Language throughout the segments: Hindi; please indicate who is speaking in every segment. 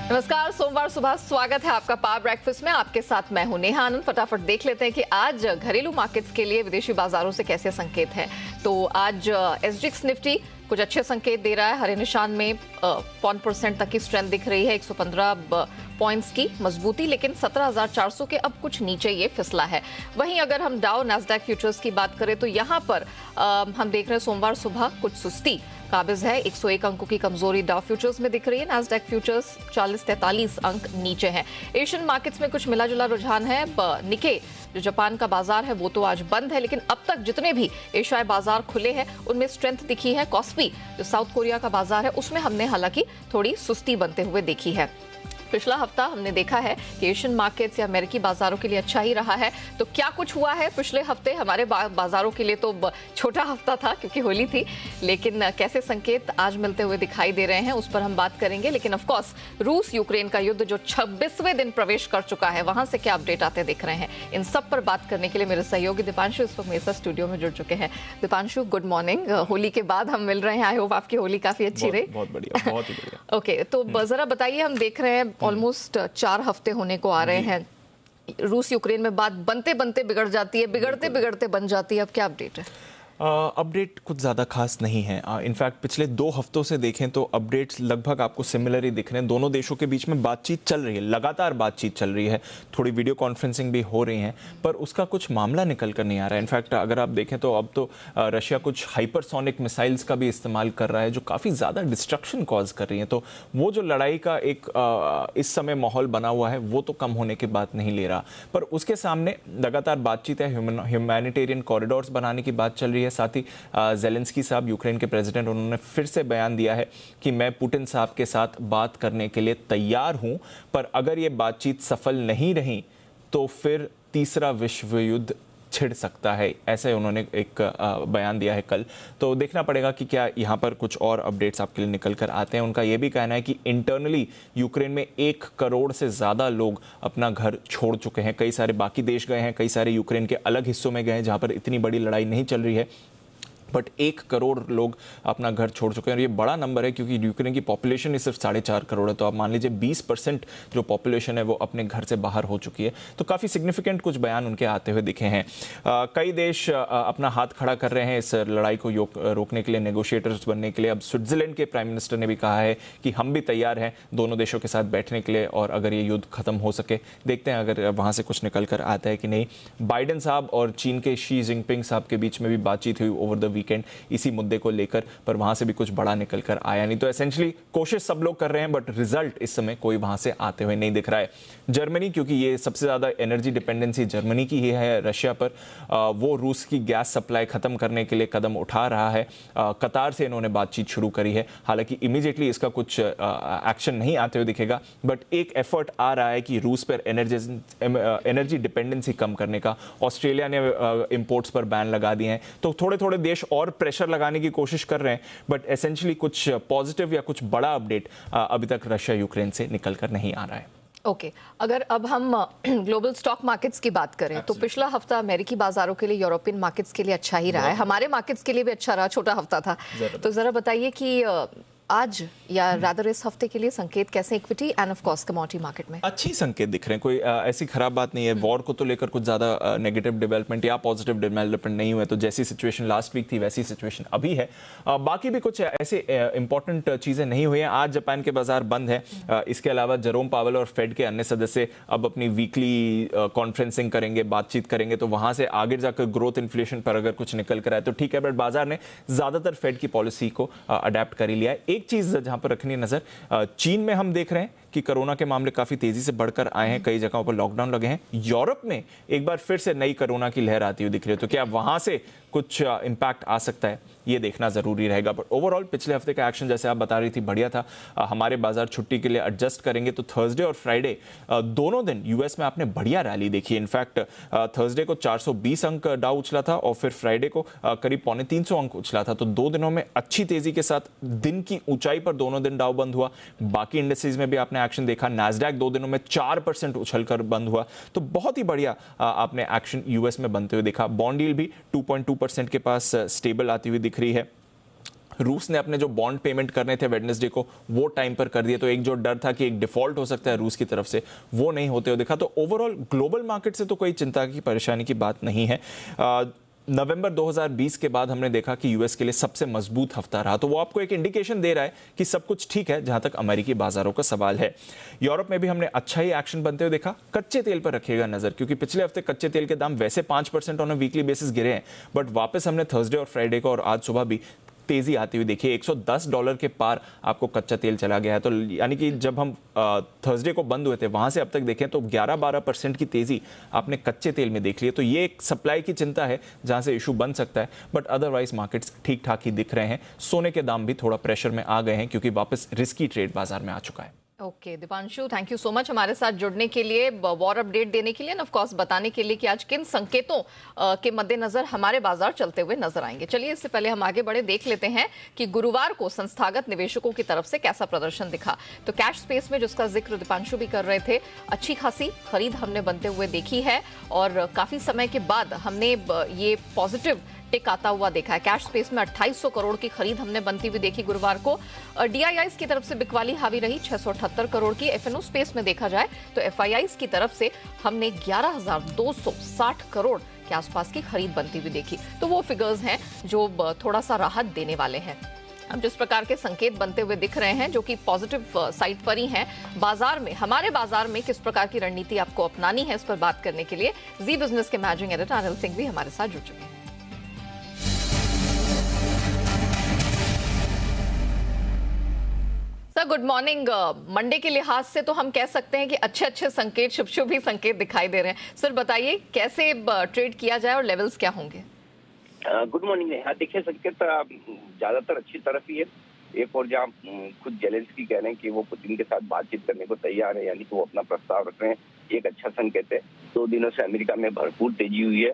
Speaker 1: नमस्कार, सोमवार सुबह स्वागत है आपका पावर ब्रेकफास्ट में। आपके साथ मैं हूं नेहा आनंद। फटाफट देख लेते हैं कि आज घरेलू मार्केट्स के लिए विदेशी बाजारों से कैसे संकेत हैं। तो आज एसजीएक्स निफ्टी कुछ अच्छे संकेत दे रहा है। हरे निशान में 0.5% तक की स्ट्रेंथ दिख रही है, 115 पॉइंट्स की मजबूती, लेकिन 17,400 के अब कुछ नीचे ये फिसला है। वहीं अगर हम डाउ नैस्डैक फ्यूचर्स की बात करें तो यहाँ पर हम देख रहे हैं सोमवार सुबह कुछ सुस्ती काबिज है। 101 अंकों की कमजोरी डाउ फ्यूचर्स में दिख रही है। नैस्डैक फ्यूचर्स 40-43 अंक नीचे हैं। एशियन मार्केट्स में कुछ मिला जुला रुझान है। निके जो जापान का बाजार है वो तो आज बंद है, लेकिन अब तक जितने भी एशियाई बाजार खुले हैं उनमें स्ट्रेंथ दिखी है। कॉस्पी जो साउथ कोरिया का बाजार है उसमें हमने हालांकि थोड़ी सुस्ती बनते हुए देखी है। पिछला हफ्ता हमने देखा है कि एशियन मार्केट्स या अमेरिकी बाजारों के लिए अच्छा ही रहा है। तो क्या कुछ हुआ है पिछले हफ्ते हमारे बाजारों के लिए? तो छोटा हफ्ता था क्योंकि होली थी, लेकिन कैसे संकेत आज मिलते हुए दिखाई दे रहे हैं उस पर हम बात करेंगे। लेकिन ऑफ कोर्स रूस यूक्रेन का युद्ध जो 26वें दिन प्रवेश कर चुका है, वहां से क्या अपडेट आते दिख रहे हैं, इन सब पर बात करने के लिए मेरे सहयोगी दीपांशु इस वक्त मेरे साथ स्टूडियो में जुड़ चुके हैं। Deepanshu, good morning. होली के बाद हम मिल रहे हैं। आई होप आपकी होली काफी अच्छी रही।
Speaker 2: बहुत बढ़िया, बहुत ही बढ़िया।
Speaker 1: ओके, तो जरा बताइए, हम देख रहे हैं ऑलमोस्ट 4 हफ्ते होने को आ रहे हैं। रूस यूक्रेन में बात बनते बनते बिगड़ जाती है, बिगड़ते बिगड़ते बन जाती है। अब क्या अपडेट है?
Speaker 2: अपडेट कुछ ज़्यादा खास नहीं है। इनफैक्ट पिछले 2 हफ्तों से देखें तो अपडेट्स लगभग आपको सिमिलर ही दिख रहे हैं। दोनों देशों के बीच में बातचीत चल रही है, लगातार बातचीत चल रही है, थोड़ी वीडियो कॉन्फ्रेंसिंग भी हो रही है, पर उसका कुछ मामला निकल कर नहीं आ रहा है। इनफैक्ट अगर आप देखें तो अब तो रशिया कुछ हाइपरसोनिक मिसाइल्स का भी इस्तेमाल कर रहा है जो काफ़ी ज़्यादा डिस्ट्रक्शन कॉज कर रही है। तो वो जो लड़ाई का एक इस समय माहौल बना हुआ है वो तो कम होने की बात नहीं ले रहा, पर उसके सामने लगातार बातचीत है। ह्यूमैनिटेरियन कॉरिडोर्स बनाने की बात चल रही है। साथ ही ज़ेलेंस्की साहब, यूक्रेन के प्रेसिडेंट, उन्होंने फिर से बयान दिया है कि मैं पुतिन साहब के साथ बात करने के लिए तैयार हूं, पर अगर ये बातचीत सफल नहीं रही तो फिर तीसरा विश्व युद्ध छिड़ सकता है। ऐसे उन्होंने एक बयान दिया है कल। तो देखना पड़ेगा कि क्या यहाँ पर कुछ और अपडेट्स आपके लिए निकल कर आते हैं। उनका यह भी कहना है कि इंटरनली यूक्रेन में 1 करोड़ से ज़्यादा लोग अपना घर छोड़ चुके हैं। कई सारे बाकी देश गए हैं, कई सारे यूक्रेन के अलग हिस्सों में गए हैं जहाँ पर इतनी बड़ी लड़ाई नहीं चल रही है, बट 1 करोड़ लोग अपना घर छोड़ चुके हैं। और ये बड़ा नंबर है क्योंकि यूक्रेन की पॉपुलेशन ही सिर्फ 4.5 करोड़ है। तो आप मान लीजिए 20% जो पॉपुलेशन है वो अपने घर से बाहर हो चुकी है। तो काफ़ी सिग्निफिकेंट कुछ बयान उनके आते हुए दिखे हैं। कई देश अपना हाथ खड़ा कर रहे हैं इस लड़ाई को रोकने के लिए, नेगोशिएटर्स बनने के लिए। अब स्विट्जरलैंड के प्राइम मिनिस्टर ने भी कहा है कि हम भी तैयार हैं दोनों देशों के साथ बैठने के लिए, और अगर ये युद्ध खत्म हो सके। देखते हैं अगर वहाँ से कुछ निकल कर आता है कि नहीं। बाइडेन साहब और चीन के शी जिनपिंग साहब के बीच में भी बातचीत हुई ओवर द वीकेंड इसी मुद्दे को लेकर, पर वहां से भी कुछ बड़ा निकल कर आया नहीं। तो एसेंशियली कोशिश सब लोग कर रहे हैं, बट रिजल्ट इस समय कोई वहां से आते हुए नहीं दिख रहा है। जर्मनी, क्योंकि ये सबसे ज्यादा एनर्जी डिपेंडेंसी जर्मनी की ही है रशिया पर, वो रूस की गैस सप्लाई खत्म करने के लिए कदम उठा रहा है। कतार से इन्होंने बातचीत शुरू करी है। हालांकि इमीडिएटली इसका कुछ एक्शन नहीं आते हुए दिखेगा, बट एक एफर्ट आ रहा है कि रूस पर एनर्जी डिपेंडेंसी कम करने का। ऑस्ट्रेलिया ने इंपोर्ट्स पर बैन लगा दिए हैं। तो थोड़े थोड़े देश और प्रेशर लगाने की कोशिश कर रहे हैं, बट एसेंशियली कुछ पॉजिटिव या कुछ बड़ा अपडेट अभी तक रशिया यूक्रेन से निकल कर नहीं आ रहा है।
Speaker 1: ओके, अगर अब हम ग्लोबल स्टॉक मार्केट्स की बात करें तो पिछला हफ्ता अमेरिकी बाजारों के लिए, यूरोपियन मार्केट्स के लिए अच्छा ही रहा है। हमारे मार्केट्स के लिए भी अच्छा रहा, छोटा हफ्ता था। तो जरा बताइए कि आज या रादर इस हफ्ते के लिए संकेत कैसे equity end of course commodity market में?
Speaker 2: अच्छी संकेत दिख रहे हैं, कोई ऐसी खराब बात नहीं है। वॉर को तो लेकर कुछ ज्यादा नेगेटिव डेवलपमेंट या पॉजिटिव डेवलपमेंट नहीं हुए। तो जैसी सिचुएशन लास्ट वीक थी वैसी सिचुएशन अभी है। बाकी भी कुछ ऐसे इंपॉर्टेंट चीजें नहीं हुई हैं। आज जापान के बाजार बंद है। इसके अलावा जेरोम पावेल और फेड के अन्य सदस्य अब अपनी वीकली कॉन्फ्रेंसिंग करेंगे, बातचीत करेंगे। तो वहां से आगे जाकर ग्रोथ इन्फ्लेशन पर अगर कुछ निकल कर आए तो ठीक है, बट बाजार ने ज्यादातर फेड की पॉलिसी को अडेप्ट कर ही लिया है। एक चीज जहां पर रखनी है नजर, चीन में हम देख रहे हैं कि कोरोना के मामले काफी तेजी से बढ़कर आए हैं। कई जगहों पर लॉकडाउन लगे हैं। यूरोप में एक बार फिर से नई कोरोना की लहर आती हुई दिख रही है। तो क्या वहां से कुछ इंपैक्ट आ सकता है, ये देखना जरूरी रहेगा। बट ओवरऑल पिछले हफ्ते का एक्शन जैसे आप बता रही थी बढ़िया था। हमारे बाजार छुट्टी के लिए एडजस्ट करेंगे तो थर्सडे और फ्राइडे दोनों दिन यूएस में आपने बढ़िया रैली देखी। इनफैक्ट थर्सडे को 420 अंक डाउ उछला था और फिर फ्राइडे को करीब 350 अंक उछला था। तो 2 दिनों में अच्छी तेजी के साथ दिन की ऊंचाई पर दोनों दिन डाउ बंद हुआ। बाकी इंडेक्सेस में भी आपने एक्शन देखा। नैस्डैक 2 दिनों में 4% उछलकर बंद हुआ। तो बहुत ही बढ़िया आपने एक्शन यूएस में बनते हुए देखा। बॉन्ड यील्ड भी 2.2% के पास स्टेबल आती हुई दिख रही है। रूस ने अपने जो बॉन्ड पेमेंट करने थे वेडनेसडे को वो टाइम पर कर दिए, तो एक जो डर था कि एक डिफॉल्ट हो सकता है रूस की तरफ से, वो नहीं होते हुए दिखा। तो ओवरऑल ग्लोबल मार्केट से तो कोई चिंता की परेशानी की बात नहीं है। नवंबर 2020 के बाद हमने देखा कि यूएस के लिए सबसे मजबूत हफ्ता रहा, तो वो आपको एक इंडिकेशन दे रहा है कि सब कुछ ठीक है जहां तक अमेरिकी बाजारों का सवाल है। यूरोप में भी हमने अच्छा ही एक्शन बनते हुए देखा। कच्चे तेल पर रखिएगा नजर, क्योंकि पिछले हफ्ते कच्चे तेल के दाम वैसे 5% ऑन अ वीकली बेसिस गिरे हैं, बट वापस हमने थर्सडे और फ्राइडे को और आज सुबह भी तेजी आती हुई देखिए। $110 के पार आपको कच्चा तेल चला गया है। तो यानी कि जब हम थर्सडे को बंद हुए थे वहां से अब तक देखें तो 11-12% की तेजी आपने कच्चे तेल में देख ली है। तो ये एक सप्लाई की चिंता है जहां से इशू बन सकता है, बट अदरवाइज मार्केट्स ठीक ठाक ही दिख रहे हैं। सोने के दाम भी थोड़ा प्रेशर में आ गए हैं क्योंकि वापस रिस्की ट्रेड बाजार में आ चुका है।
Speaker 1: Okay Deepanshu, thank you so much हमारे साथ जुड़ने के लिए, वॉर अपडेट देने के लिए, ऑफ कोर्स बताने के लिए कि आज किन संकेतों के मद्देनजर हमारे बाजार चलते हुए नजर आएंगे। चलिए इससे पहले हम आगे बढ़े, देख लेते हैं कि गुरुवार को संस्थागत निवेशकों की तरफ से कैसा प्रदर्शन दिखा। तो कैश स्पेस में जिसका जिक्र दीपांशु भी कर रहे थे, अच्छी खासी खरीद हमने बनते हुए देखी है और काफी समय के बाद हमने ये पॉजिटिव टिक आता हुआ देखा है। कैश स्पेस में 2800 करोड़ की खरीद हमने बनती हुई देखी गुरुवार को। डीआईआईज की तरफ से बिकवाली हावी रही 678 करोड़ की। एफएनओ स्पेस में देखा जाए तो एफआईआईज की तरफ से हमने 11,260 करोड़ के आसपास की खरीद बनती हुई देखी। तो वो फिगर्स हैं जो थोड़ा सा राहत देने वाले हैं। अब जिस प्रकार के संकेत बनते हुए दिख रहे हैं जो कि पॉजिटिव साइड पर ही हैं, बाजार में, हमारे बाजार में किस प्रकार की रणनीति आपको अपनानी है, इस पर बात करने के लिए जी बिजनेस के मैनेजिंग एडिटर अनिल सिंह भी हमारे साथ जुड़ चुके हैं। Sir good morning. मंडे के लिहाज से तो हम कह सकते हैं कि अच्छे अच्छे संकेत, शुभ शुभ ही संकेत दिखाई दे रहे हैं। सर बताइए कैसे ट्रेड किया जाए और लेवल्स क्या होंगे?
Speaker 3: Good morning. यहाँ देखिए संकेत ज्यादातर अच्छी तरफ ही है। एक और जहाँ खुद जेलेंस्की कह रहे हैं कि वो पुतिन के साथ बातचीत करने को तैयार है, यानी कि वो अपना प्रस्ताव रख रहे हैं, एक अच्छा संकेत है। 2 दिनों से अमेरिका में भरपूर तेजी हुई है।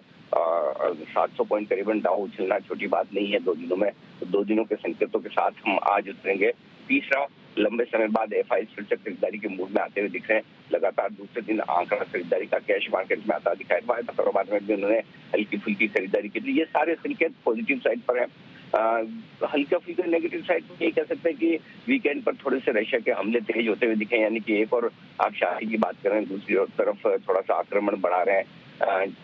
Speaker 3: 700 पॉइंट करीबन डाउन उछलना छोटी बात नहीं है 2 दिनों में। तो 2 दिनों के संकेतों के साथ हम आज उतरेंगे। तीसरा, लंबे समय बाद एफआई फिर से खरीदारी के मूड में आते हुए दिख रहे हैं। लगातार दूसरे दिन आंकड़ा खरीदारी का कैश मार्केट में आता दिखाई पड़ा। कारोबार में भी उन्होंने हल्की फुल्की खरीदारी की। ये सारे संकेत पॉजिटिव साइड पर है। हल्का फुल्का नेगेटिव साइड पर ये कह सकते हैं कि वीकेंड पर थोड़े से रशिया के हमले तेज होते हुए दिखे, यानी कि एक और आप शाही की बात करें, दूसरी तरफ थोड़ा सा आक्रमण बढ़ा रहे हैं।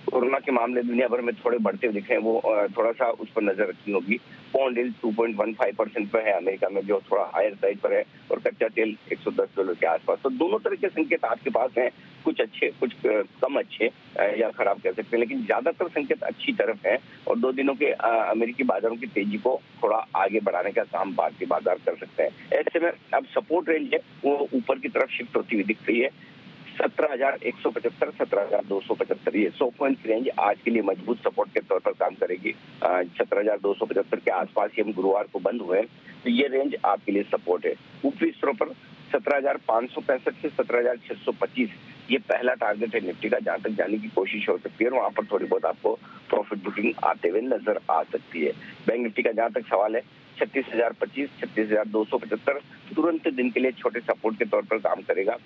Speaker 3: कोरोना के मामले दुनिया भर में थोड़े बढ़ते हुए दिखे हैं, वो थोड़ा सा उस पर नजर रखनी होगी। पौंड यील्ड 2.15% पर है अमेरिका में, जो थोड़ा हायर साइड पर है, और कच्चा तेल $110 के आसपास। तो दोनों तरह के संकेत आपके पास हैं, कुछ अच्छे कुछ कम अच्छे या खराब कह सकते हैं, लेकिन ज्यादातर संकेत अच्छी तरफ है। और 2 दिनों के अमेरिकी बाजारों की तेजी को थोड़ा आगे बढ़ाने का काम भारतीय बाजार कर सकते हैं। ऐसे में अब सपोर्ट रेंज है वो ऊपर की तरफ शिफ्ट होती हुई दिख रही है। 17,175, 17,275, ये 100 पॉइंट की रेंज आज के लिए मजबूत सपोर्ट के तौर पर काम करेगी। 17,275 के आसपास ही हम गुरुवार को बंद हुए, तो ये रेंज आपके लिए सपोर्ट है। ऊपरी स्तरों पर 17,565 से 17,625 ये पहला टारगेट है निफ्टी का, जहां तक जाने की कोशिश हो सकती है और वहां पर थोड़ी बहुत आपको प्रॉफिट बुकिंग आते हुए नजर आ सकती है। बैंक निफ्टी का जहां तक सवाल है 36,025, 36,275 तुरंत दिन के लिए छोटे सपोर्ट के तौर पर काम करेगा।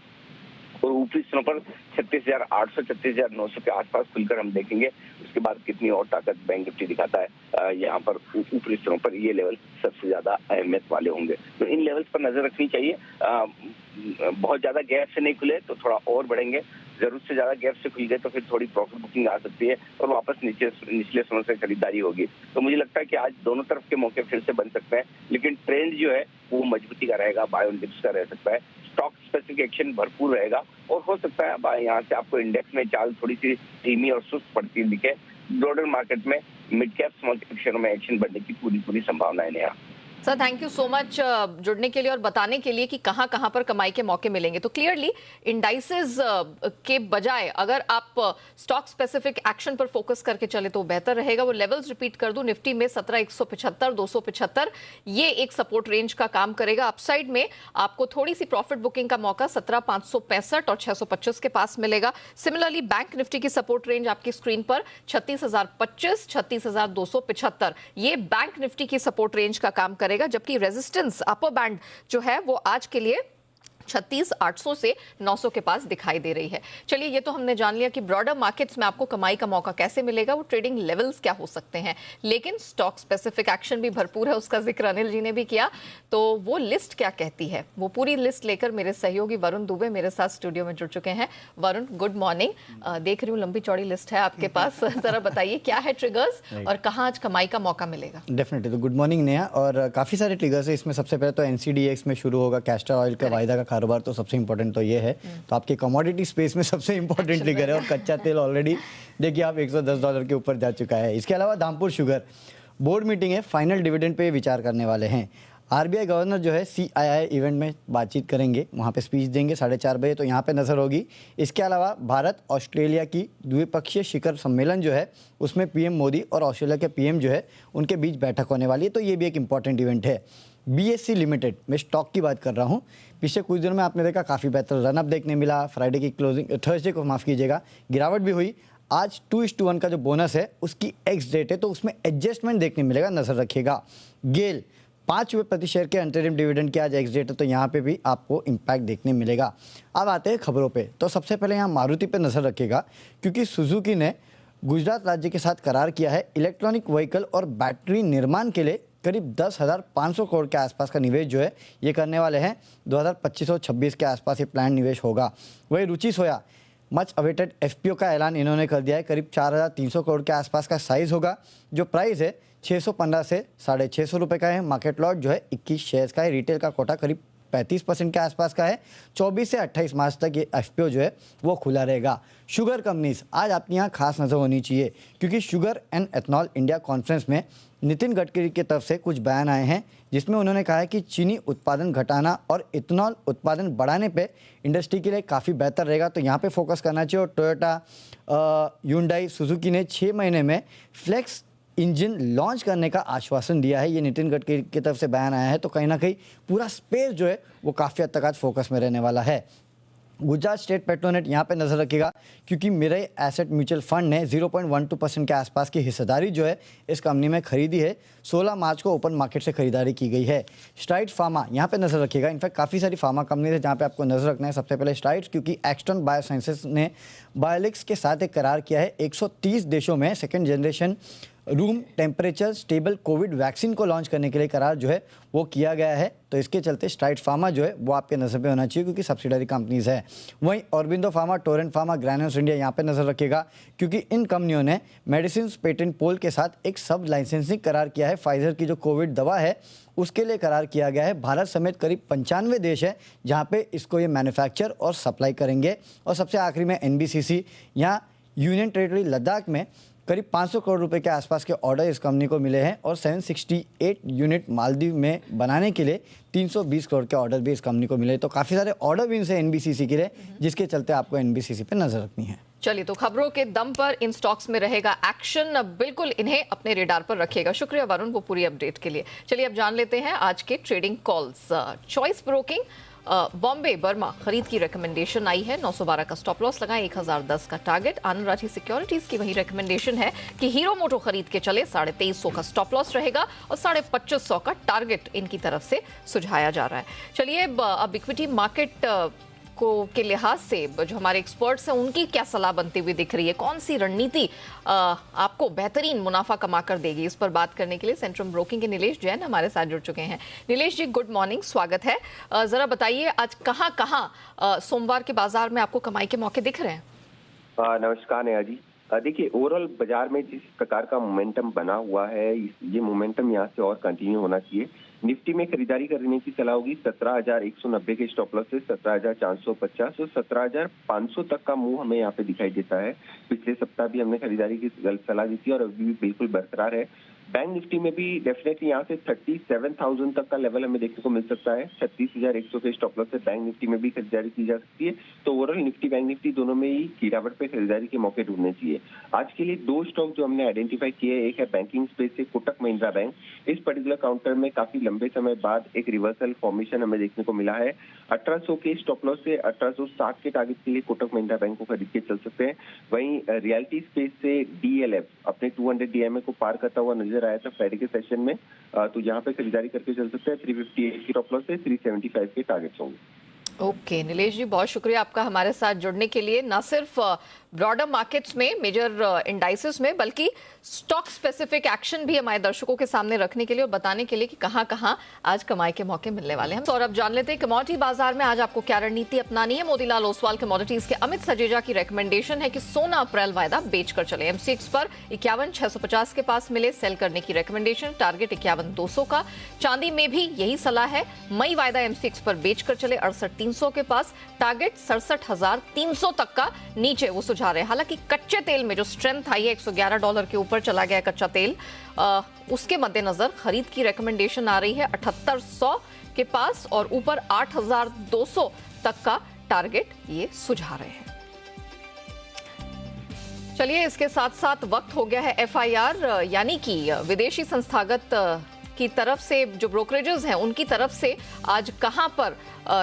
Speaker 3: और ऊपरी स्तरों पर 36,800, 36,900 के आसपास खुलकर हम देखेंगे उसके बाद कितनी और ताकत बैंक निफ्टी दिखाता है। यहाँ पर ऊपरी स्तरों पर ये लेवल सबसे ज्यादा अहमियत वाले होंगे, तो इन लेवल्स पर नजर रखनी चाहिए। बहुत ज्यादा गैप से नहीं खुले तो थोड़ा और बढ़ेंगे, जरूरत से ज्यादा गैप से खुल गए तो फिर थोड़ी प्रॉफिट बुकिंग आ सकती है और वापस निचले समय से खरीदारी होगी। तो मुझे लगता है कि आज दोनों तरफ के मौके फिर से बन सकते हैं, लेकिन ट्रेंड जो है वो मजबूती का रहेगा, बाय ऑन डिप्स का रह सकता है। स्टॉक स्पेसिफिक एक्शन भरपूर रहेगा और हो सकता है यहाँ से आपको इंडेक्स में चाल थोड़ी सी धीमी और सुस्त पड़ती दिखे। ब्रॉडर मार्केट में मिड कैप स्मॉल कैप शेयरों में एक्शन बढ़ने की पूरी संभावनाएं हैं।
Speaker 1: Sir thank you so much जुड़ने के लिए और बताने के लिए कि कहां कहां पर कमाई के मौके मिलेंगे। तो क्लियरली इंडाइसेस के बजाय अगर आप स्टॉक स्पेसिफिक एक्शन पर फोकस करके चले तो बेहतर रहेगा। वो लेवल्स रिपीट कर दूं, निफ्टी में 17,175, 275 ये एक सपोर्ट रेंज का काम करेगा। अपसाइड में आपको थोड़ी सी प्रॉफिट बुकिंग का मौका 17,565 और 625 के पास मिलेगा। सिमिलरली बैंक निफ्टी की सपोर्ट रेंज आपकी स्क्रीन पर 36,025, 36,275 ये बैंक निफ्टी की सपोर्ट रेंज का काम करेगा, जबकि रेजिस्टेंस अपर बैंड जो है वो आज के लिए 36,800 से 900 के पास दिखाई दे रही है। चलिए, ये तो हमने जान लिया कि ब्रॉडर मार्केट्स में आपको कमाई का मौका कैसे मिलेगा, वो ट्रेडिंग लेवल्स क्या हो सकते हैं, लेकिन स्टॉक स्पेसिफिक एक्शन भी भरपूर है, उसका जिक्र अनिल जी ने भी किया। तो वो लिस्ट क्या कहती है, वो पूरी लिस्ट लेकर मेरे सहयोगी वरुण दुबे मेरे साथ स्टूडियो में जुड़ चुके हैं। Varun, good morning. देख रही हूँ लंबी चौड़ी लिस्ट है आपके पास, जरा बताइए क्या है ट्रिगर्स और कहाँ आज कमाई का मौका मिलेगा।
Speaker 4: डेफिनेटली, तो गुड मॉर्निंग नेहा। और काफ़ी सारे ट्रिगर्स है इसमें। सबसे पहले तो एनसीडीएक्स में शुरू होगा कैस्टर ऑयल का वायदा का कारोबार, तो सबसे इंपॉर्टेंट तो ये है। तो आपके कमोडिटी स्पेस में सबसे इंपॉर्टेंट ट्रिगर है, और कच्चा तेल ऑलरेडी देखिए आप $110 के ऊपर जा चुका है। इसके अलावा धामपुर शुगर बोर्ड मीटिंग है, फाइनल डिविडेंड पे विचार करने वाले हैं। आरबीआई गवर्नर जो है CII इवेंट में बातचीत करेंगे, वहाँ पे स्पीच देंगे 4:30 बजे, तो यहाँ पे नज़र होगी। इसके अलावा भारत ऑस्ट्रेलिया की द्विपक्षीय शिखर सम्मेलन जो है, उसमें पीएम मोदी और ऑस्ट्रेलिया के पीएम जो है उनके बीच बैठक होने वाली है, तो ये भी एक इंपॉर्टेंट इवेंट है। BSE लिमिटेड, मैं स्टॉक की बात कर रहा हूँ। पिछले कुछ दिनों में आपने देखा काफ़ी बेहतर रनअप देखने मिला। फ्राइडे की क्लोजिंग, थर्सडे को माफ़ कीजिएगा, गिरावट भी हुई। आज 2:1 का जो बोनस है उसकी एक्स डेट है, तो उसमें एडजस्टमेंट देखने मिलेगा, नजर रखिएगा। गेल ₹5 प्रति शेयर के अंतरिम डिविडेंड की आज एक्स डेट है, तो यहाँ पे भी आपको इम्पैक्ट देखने मिलेगा। अब आते हैं खबरों पे। तो सबसे पहले यहाँ मारुति पे नजर रखिएगा, क्योंकि सुजुकी ने गुजरात राज्य के साथ करार किया है इलेक्ट्रॉनिक व्हीकल और बैटरी निर्माण के लिए करीब 10,500 करोड़ के आसपास का निवेश जो है ये करने वाले हैं। 2025-26 के आसपास ये प्लान निवेश होगा। वही रुचि सोया मच अवेटेड FPO का ऐलान इन्होंने कर दिया है। करीब 4,300 करोड़ के आसपास का साइज होगा। जो प्राइस है 615 से ₹650 का है। मार्केट लॉट जो है 21 शेयर्स का है। रिटेल का कोटा करीब 35% के आसपास का है। 24 से 28 मार्च तक ये FPO जो है वो खुला रहेगा। शुगर कंपनीज, आज आपकी यहाँ खास नज़र होनी चाहिए, क्योंकि sugar and ethanol India conference में नितिन गडकरी की तरफ से कुछ बयान आए हैं, जिसमें उन्होंने कहा है कि चीनी उत्पादन घटाना और इथेनॉल उत्पादन बढ़ाने पे इंडस्ट्री के लिए काफ़ी बेहतर रहेगा, तो यहाँ पे फोकस करना चाहिए। और टोयोटा, ह्युंडई, सुजुकी ने 6 महीने में फ्लेक्स इंजन लॉन्च करने का आश्वासन दिया है। ये नितिन गडकरी की तरफ से बयान आया है, तो कहीं ना कहीं पूरा स्पेस जो है वो काफ़ी हद तक आज फोकस में रहने वाला है। गुजरात स्टेट पेट्रोनेट, यहाँ पे नज़र रखिएगा, क्योंकि मेरे एसेट म्यूचुअल फंड ने 0.12% के आसपास की हिस्सेदारी जो है इस कंपनी में खरीदी है। 16 मार्च को ओपन मार्केट से खरीदारी की गई है। स्ट्राइड फार्मा, यहाँ पे नज़र रखिएगा। इनफैक्ट काफ़ी सारी फार्मा कंपनी है जहाँ पे आपको नज़र रखना है। सबसे पहले स्ट्राइड्स, क्योंकि एक्सटर्न बायोसाइंसेस ने बायोलिक्स के साथ एक करार किया है। 130 देशों में second generation room temperature stable Covid vaccine को लॉन्च करने के लिए करार जो है वो किया गया है। तो इसके चलते स्ट्राइड फार्मा जो है वो आपके नज़र पे होना चाहिए, क्योंकि सब्सिडरी कंपनीज है। वहीं Aurobindo pharma, Torrent pharma, granules India, यहाँ पे नज़र रखिएगा, क्योंकि इन कंपनियों ने मेडिसिन पेटेंट पोल के साथ एक सब लाइसेंसिंग करार किया है। फाइजर की जो कोविड दवा है उसके लिए करार किया गया है। भारत समेत करीब 95 देश है जहाँ पे इसको ये मैन्युफैक्चर और सप्लाई करेंगे। और सबसे आखिरी में NBCC, यहाँ यूनियन टेरिटरी लद्दाख में करीब 500 करोड़ रुपए के आसपास के ऑर्डर इस कंपनी को मिले हैं। और 768 यूनिट मालदीव में बनाने के लिए 320 करोड़ के ऑर्डर भी इस कंपनी को मिले। तो काफ़ी सारे ऑर्डर विन्स है NBCC के लिए, जिसके चलते आपको NBCC पे नजर रखनी है।
Speaker 1: चलिए, तो खबरों के दम पर इन स्टॉक्स में रहेगा एक्शन, बिल्कुल इन्हें अपने रेडार पर रखिएगा। शुक्रिया वरुण वो पूरी अपडेट के लिए। चलिए अब जान लेते हैं आज के trading calls. Choice broking, Bombay Burma खरीद की रिकमेंडेशन आई है। 912 का स्टॉप लॉस लगाएं, 1010 का टारगेट। आनंद राठी सिक्योरिटीज की वही रिकमेंडेशन है कि हीरो मोटो खरीद के चले, 2350 का स्टॉप लॉस रहेगा और 2550 का टारगेट इनकी तरफ से सुझाया जा रहा है। चलिए अब इक्विटी मार्केट के लिहाज से जो हमारे एक्सपर्ट्स हैं उनकी क्या सलाह बनती हुई दिख रही है, कौन सी रणनीति आपको बेहतरीन मुनाफा कमा कर देगी, इस पर बात करने के लिए सेंट्रम ब्रोकिंग के नीलेश जैन हमारे साथ जुड़ चुके हैं। नीलेश जी, गुड मॉर्निंग, स्वागत है। जरा बताइए आज कहाँ सोमवार के बाजार में आपको कमाई के मौके दिख रहे हैं?
Speaker 3: नमस्कार नेहा जी। देखिए, ओवरऑल बाजार में जिस प्रकार का मोमेंटम बना हुआ है, ये मोमेंटम यहाँ से और कंटिन्यू होना चाहिए। निफ्टी में खरीदारी करने की सलाह होगी। 17,190 के स्टॉप लॉस से 17,450 और 17,500 तक का मूव हमें यहाँ पे दिखाई देता है। पिछले सप्ताह भी हमने खरीदारी की सलाह दी थी और अभी भी बिल्कुल बरकरार है। बैंक निफ्टी में भी डेफिनेटली यहाँ से 37,000 तक का लेवल हमें देखने को मिल सकता है। 36,100 के स्टॉप लॉस से बैंक निफ्टी में भी खरीदारी की जा सकती है। तो ओवरऑल निफ्टी बैंक निफ्टी दोनों में ही गिरावट पे खरीदारी के मौके ढूंढने चाहिए। आज के लिए 2 स्टॉक जो हमने आइडेंटिफाई किए, एक है बैंकिंग स्पेस से कोटक महिंद्रा बैंक। इस पर्टिकुलर काउंटर में काफी लंबे समय बाद एक रिवर्सल फॉर्मेशन हमें देखने को मिला है। 1800 के स्टॉप लॉस से 1860 के टारगेट के लिए कोटक महिंद्रा बैंक को खरीद के चल सकते हैं। वहीं रियलिटी स्पेस से DLF अपने 200 DMA को पार करता हुआ नजर आया था फ्राइडे के सेशन में, तो यहाँ पे खरीदारी करके चल सकते हैं। 358 के स्टॉप लॉस से 375 के टारगेट्स होंगे।
Speaker 1: ओके नीलेश जी, बहुत शुक्रिया आपका हमारे साथ जुड़ने के लिए। ना सिर्फ ब्रॉडर मार्केट्स में, मेजर इंडाइसेस में, बल्कि स्टॉक स्पेसिफिक एक्शन भी हमारे दर्शकों के सामने रखने के लिए और बताने के लिए कि कहां कहां आज कमाई के मौके मिलने वाले हैं। तो और अब जान लेते हैं कमोडिटी बाजार में आज आपको क्या रणनीति अपनानी है। मोतीलाल ओसवाल कमोडिटीज के अमित सजेजा की रिकमेंडेशन है कि सोना अप्रैल वायदा बेच कर चले। एमसीएक्स पर 51,650 के पास मिले सेल करने की रिकमेंडेशन, टारगेट 51,200 का। चांदी में भी यही सलाह है, मई वायदा एमसीएक्स पर बेच कर चले 68,300 के पास, टारगेट 67,300 तक का नीचे वो सुझा रहे हैं। हालांकि कच्चे तेल में जो स्ट्रेंथ आई है, $111 के ऊपर चला गया कच्चा तेल, उसके मद्देनजर खरीद की रिकमेंडेशन आ रही है 7800 के पास और ऊपर 8200 तक का टारगेट ये सुझा रहे हैं। चलिए इसके साथ साथ वक्त हो गया है एफआईआर यानी कि विदेशी संस्थागत की तरफ से जो ब्रोकरेजेस हैं उनकी तरफ से आज कहां पर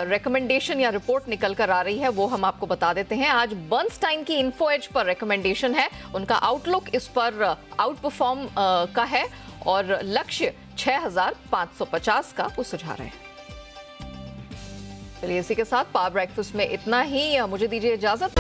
Speaker 1: रिकमेंडेशन या रिपोर्ट निकल कर आ रही है वो हम आपको बता देते हैं। आज बर्नस्टाइन की इन्फो एज पर रिकमेंडेशन है, उनका आउटलुक इस पर आउट परफॉर्म का है और लक्ष्य 6,550 का वो सुझा रहे हैं। चलिए इसी के साथ पावर ब्रेकफास्ट में इतना ही, मुझे दीजिए इजाजत।